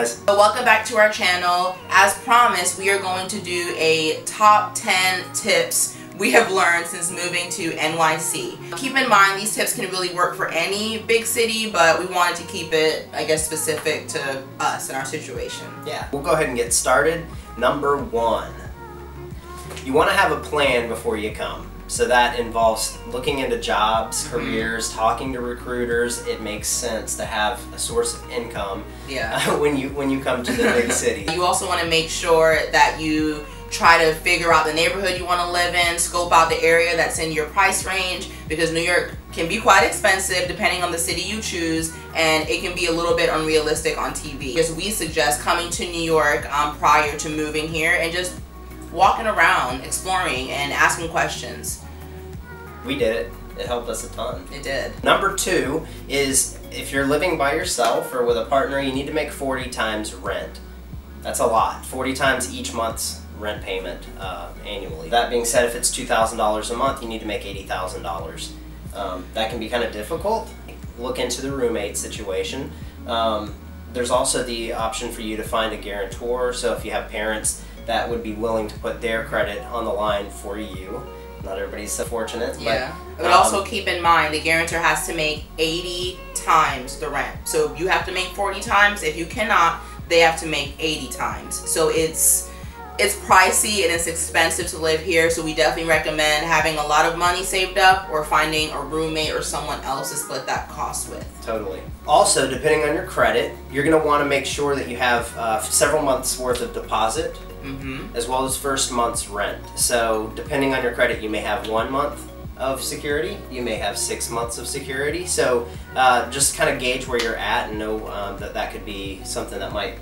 guys? So welcome back to our channel. As promised, we are going to do a top 10 tips we have learned since moving to NYC. Keep in mind, these tips can really work for any big city, but we wanted to keep it, I guess, specific to us and our situation. Yeah, we'll go ahead and get started. Number 1, you want to have a plan before you come. So that involves looking into jobs, careers, talking to recruiters. It makes sense to have a source of income when you come to the big city. You also want to make sure that you try to figure out the neighborhood you want to live in, scope out the area that's in your price range, because New York can be quite expensive depending on the city you choose, and it can be a little bit unrealistic on TV. Because we suggest coming to New York prior to moving here and just walking around, exploring, and asking questions. We did it. It helped us a ton. It did. Number 2 is if you're living by yourself or with a partner, you need to make 40 times rent. That's a lot. 40 times each month's rent payment annually. That being said, if it's $2,000 a month, you need to make $80,000. That can be kind of difficult. Look into the roommate situation. There's also the option for you to find a guarantor, so if you have parents that would be willing to put their credit on the line for you. Not everybody's so fortunate. Yeah. But also keep in mind, the guarantor has to make 80 times the rent. So you have to make 40 times. If you cannot, they have to make 80 times. So it's pricey and it's expensive to live here, so we definitely recommend having a lot of money saved up or finding a roommate or someone else to split that cost with. Totally. Also, depending on your credit, you're going to want to make sure that you have several months worth of deposit, as well as first month's rent. So depending on your credit, you may have 1 month of security, you may have 6 months of security, so just kind of gauge where you're at and know that could be something that might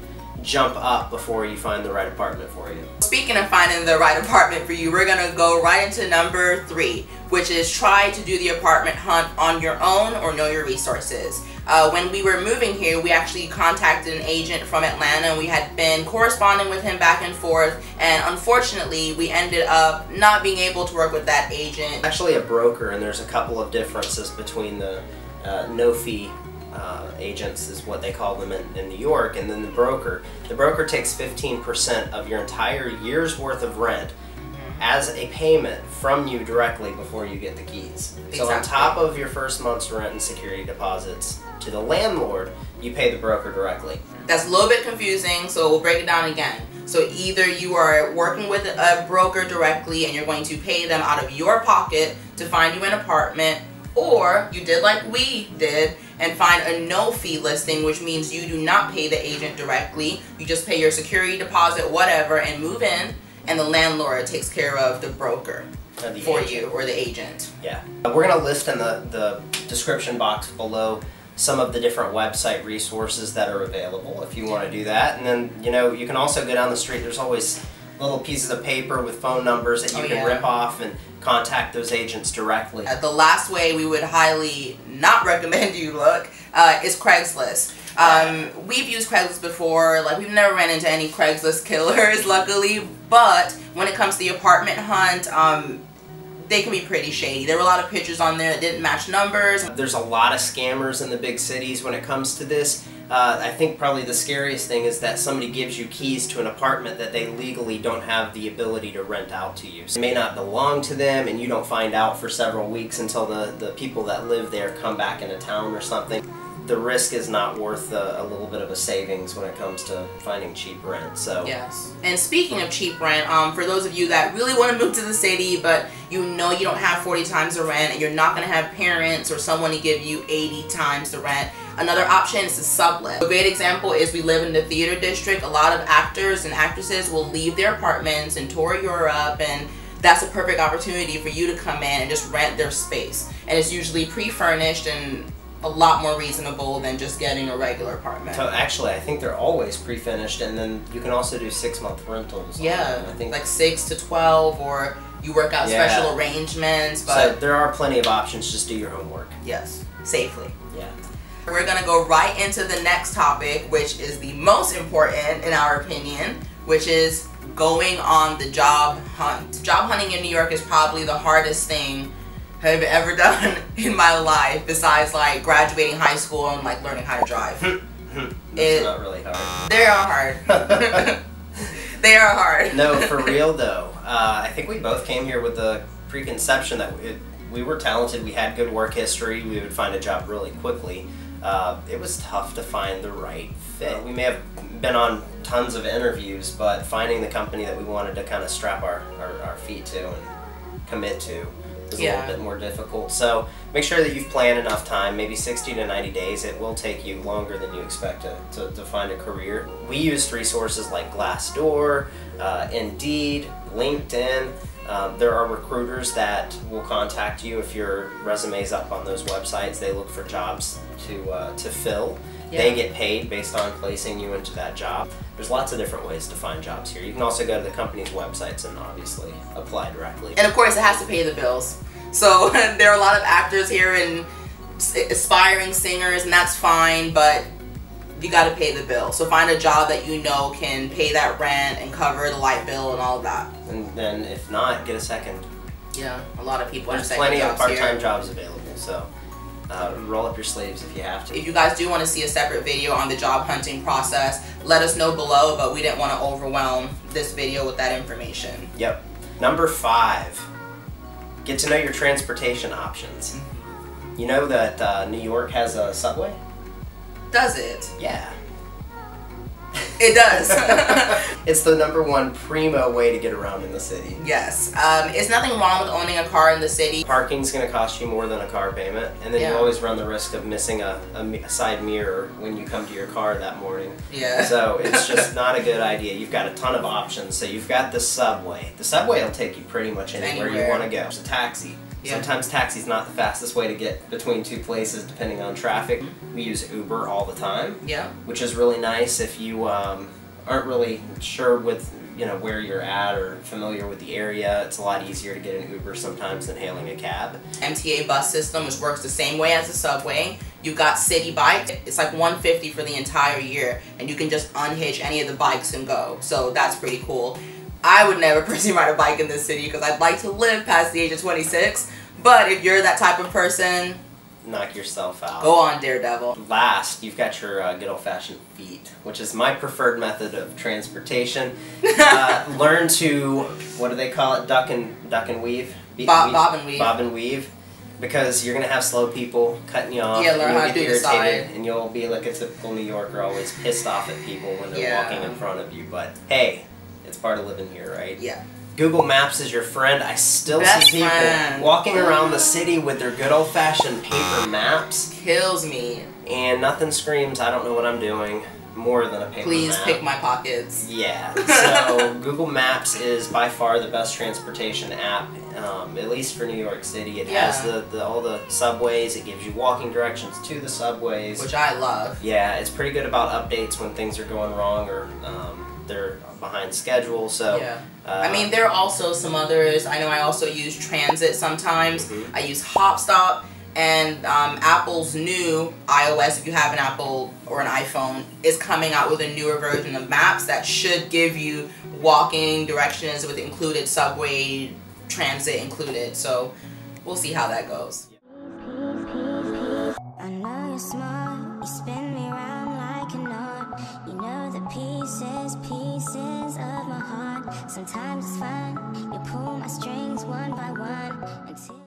jump up before you find the right apartment for you. Speaking of finding the right apartment for you, we're gonna go right into number 3, which is try to do the apartment hunt on your own or know your resources. When we were moving here, we actually contacted an agent from Atlanta, and we had been corresponding with him back and forth, and unfortunately we ended up not being able to work with that agent. Actually a broker, and there's a couple of differences between the no-fee agents is what they call them in New York, and then the broker. The broker takes 15% of your entire year's worth of rent as a payment from you directly before you get the keys. Exactly. So on top of your first month's rent and security deposits to the landlord, you pay the broker directly. That's a little bit confusing, so we'll break it down again. So either you are working with a broker directly and you're going to pay them out of your pocket to find you an apartment, or you did like we did and find a no-fee listing, which means you do not pay the agent directly. You just pay your security deposit, whatever, and move in, and the landlord takes care of the broker for you, or the agent. Yeah. We're going to list in the description box below some of the different website resources that are available if you want to do that. And then, you know, you can also go down the street. There's always little pieces of paper with phone numbers that you can rip off and contact those agents directly. The last way we would highly not recommend you look is Craigslist. We've used Craigslist before. Like, we've never ran into any Craigslist killers, luckily, but when it comes to the apartment hunt, they can be pretty shady. There were a lot of pictures on there that didn't match numbers. There's a lot of scammers in the big cities when it comes to this. I think probably the scariest thing is that somebody gives you keys to an apartment that they legally don't have the ability to rent out to you. So it may not belong to them, and you don't find out for several weeks until the people that live there come back into town or something. The risk is not worth a little bit of a savings when it comes to finding cheap rent. So yes. And speaking of cheap rent, for those of you that really want to move to the city, but you know you don't have 40 times the rent, and you're not going to have parents or someone to give you 80 times the rent, another option is to sublet. A great example is we live in the theater district. A lot of actors and actresses will leave their apartments and tour Europe, and that's a perfect opportunity for you to come in and just rent their space. And it's usually pre-furnished and a lot more reasonable than just getting a regular apartment. So actually, I think they're always pre-finished, and then you can also do 6-month rentals. Yeah, I think like 6 to 12, or you work out special arrangements. But so there are plenty of options. Just do your homework. Yes, safely. Yeah. We're gonna go right into the next topic, which is the most important in our opinion, which is going on the job hunt. Job hunting in New York is probably the hardest thing I've ever done in my life, besides like graduating high school and like learning how to drive. It's not really hard. They are hard. They are hard. No, for real though. I think we both came here with the preconception that we were talented, we had good work history, we would find a job really quickly. It was tough to find the right fit. We may have been on tons of interviews, but finding the company that we wanted to kind of strap our feet to and commit to was a little bit more difficult. So make sure that you've planned enough time, maybe 60 to 90 days. It will take you longer than you expect to find a career. We used resources like Glassdoor, Indeed, LinkedIn. There are recruiters that will contact you if your resume's up on those websites. They look for jobs to fill. Yeah. They get paid based on placing you into that job. There's lots of different ways to find jobs here. You can also go to the company's websites and obviously apply directly. And of course it has to pay the bills. So there are a lot of actors here and aspiring singers, and that's fine, but you got to pay the bill. So find a job that you know can pay that rent and cover the light bill and all of that. And then if not, get a second. Yeah, a lot of people have second jobs. There's plenty of part-time jobs available, so roll up your sleeves if you have to. If you guys do want to see a separate video on the job hunting process, let us know below, but we didn't want to overwhelm this video with that information. Yep. Number 5, get to know your transportation options. You know that New York has a subway? Does it? Yeah. It does. It's the #1 primo way to get around in the city. Yes. It's nothing wrong with owning a car in the city. Parking's going to cost you more than a car payment, and then you always run the risk of missing a side mirror when you come to your car that morning. Yeah. So it's just not a good idea. You've got a ton of options. So you've got the subway. The subway will take you pretty much anywhere you want to go. It's a taxi. Yeah. Sometimes taxi's not the fastest way to get between two places depending on traffic. We use Uber all the time, which is really nice if you aren't really sure with where you're at or familiar with the area. It's a lot easier to get an Uber sometimes than hailing a cab. MTA bus system, which works the same way as the subway. You got city bike. It's like $150 for the entire year, and you can just unhitch any of the bikes and go. So that's pretty cool. I would never personally ride a bike in this city because I'd like to live past the age of 26. But if you're that type of person, knock yourself out. Go on, Daredevil. Last, you've got your good old-fashioned feet, which is my preferred method of transportation. Learn to, what do they call it? Duck and weave? Bob and weave. Bob and weave. Because you're going to have slow people cutting you off. Yeah, learn how to do the side. And you'll be like a typical New Yorker, always pissed off at people when they're walking in front of you. But hey, it's part of living here, right? Yeah. Google Maps is your friend. I still see people walking around the city with their good old-fashioned paper maps. Kills me. And nothing screams, I don't know what I'm doing, more than a paper map. Please pick my pockets. Yeah. So Google Maps is by far the best transportation app, at least for New York City. It has all the subways. It gives you walking directions to the subways. Which I love. Yeah, it's pretty good about updates when things are going wrong or they're behind schedule. So I mean, there are also some others. I know I also use Transit sometimes. I use HopStop, and Apple's new iOS, if you have an Apple or an iPhone, is coming out with a newer version of Maps that should give you walking directions with included subway, transit included. So we'll see how that goes. I know you're smart, you spin me around like a knot. You know the pieces of my heart. Sometimes it's fun, you pull my strings one by one until